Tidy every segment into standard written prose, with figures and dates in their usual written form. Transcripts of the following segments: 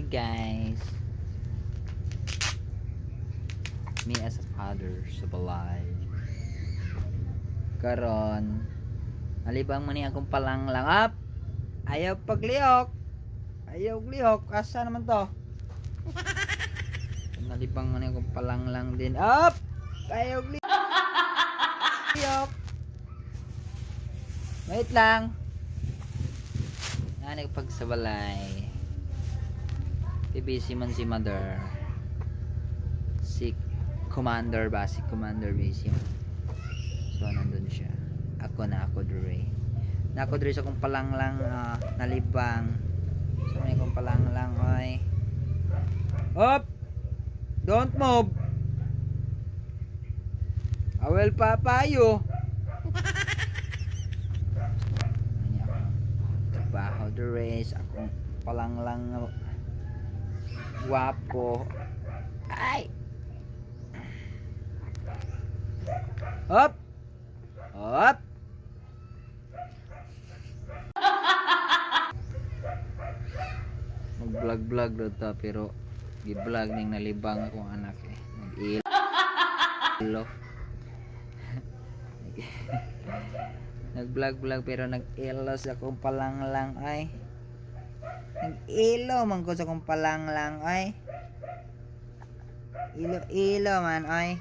Hi guys, me as a father sa balay karon alibang man ni akong palanglang up ayaw pagliok asa naman to nalibang man ni akong palanglang din up ayaw liok wait lang nanig pag sa balay busy man si mother si commander busy man. So nandun siya. Ako dire sa kong palanglang nalibang. So may kong palanglang ay up! Don't move! I will papayo. Ano ako? Trabaho dire sa akong palanglang guwapo. Ay! Up! Up! Mag-vlog daw ta pero gi-vlog ning nalibang akong anak eh. Nag-ilo. Nag-vlog pero nag-ilo sa akong palanglang ay. Nag-ilo man ko sa akong palanglang ay. Ilo man ay.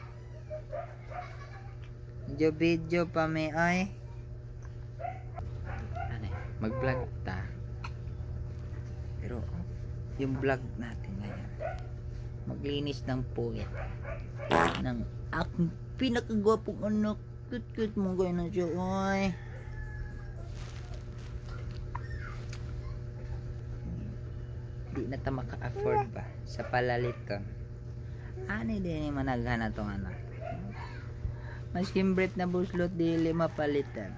Video pa may ay. Ano mag-vlog ta. Pero yung vlog natin ngayon maglinis ng puwet ng aking pinakagwapong anak. Cute mo kayo na siya ay. Di na ta maka-afford ba sa palaliton. Ano din yung managhan na tong anak. Mas kimbret na buslot dili mapalitan.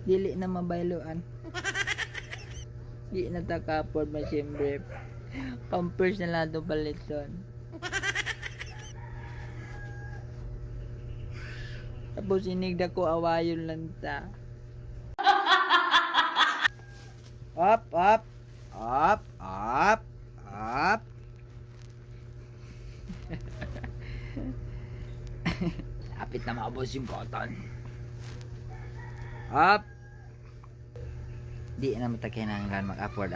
Dili na mabayloan. Di na taka-afford mas kimbret. Pampers na lang itong paliton. Tapos inigda ko awayon lang ta. Up. Lapit na maubos yung cotton. Up. Di na matakinanglan mag-afford.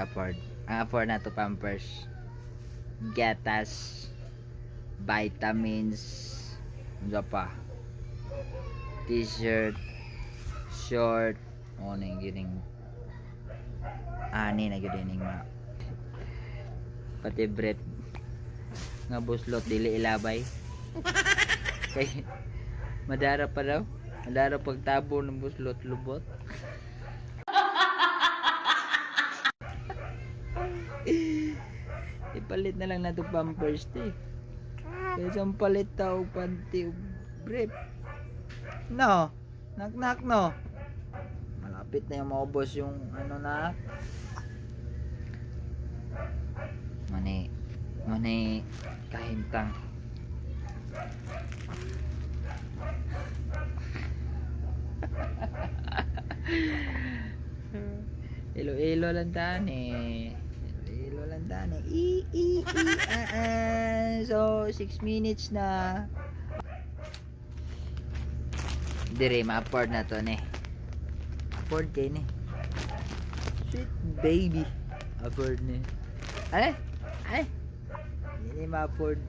Ang afford na to pampers, gatas, vitamins, ano pa, t-shirt, short, ani na gining ma pati bread nga buslot dili ilabay kay madara pagtabo ng buslot lubot. Ipalit na lang nato pampers eh. Kaysa palit tao panty o brief. No, knock no. Malapit na yung maubos yung ano na. Mani kahintang. Ilo lang tani. So 6 minutes na. Dire ma-afford na to ne. Afford kay ni. Sweet baby. Afford ni. Ay. Hindi ma-afford.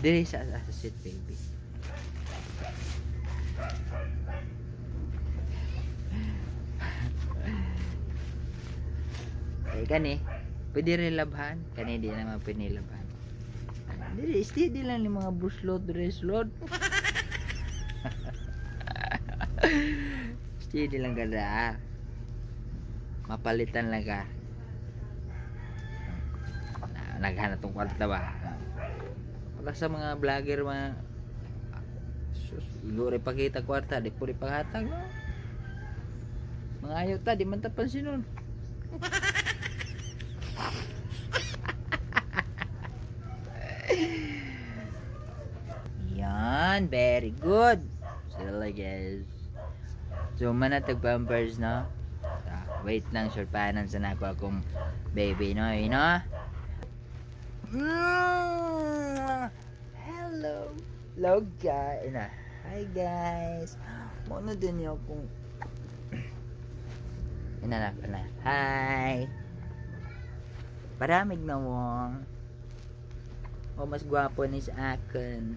Dire sa sweet baby. Kani pwede rin labhan, kani di naman pinilabhan. Dili steady lang yung mga buslot reslot. Steady lang kada. Mapalitan lang ka. Naghanap tong kwarta ba? Pag sa mga vlogger mga igore pakita kwarta, di puri paghatag no. Mga ayaw ta, di man ta pansinon. Yan, very good. Sila guys. So, manatag pampers, no? Wait lang, surpanan sa nako akong baby, no? You know? Hello! Hello, guys! Hi, guys! Muna din yung akong... Inanak na. Hi! Paramig na wong. O, mas gwapo ni sa akin.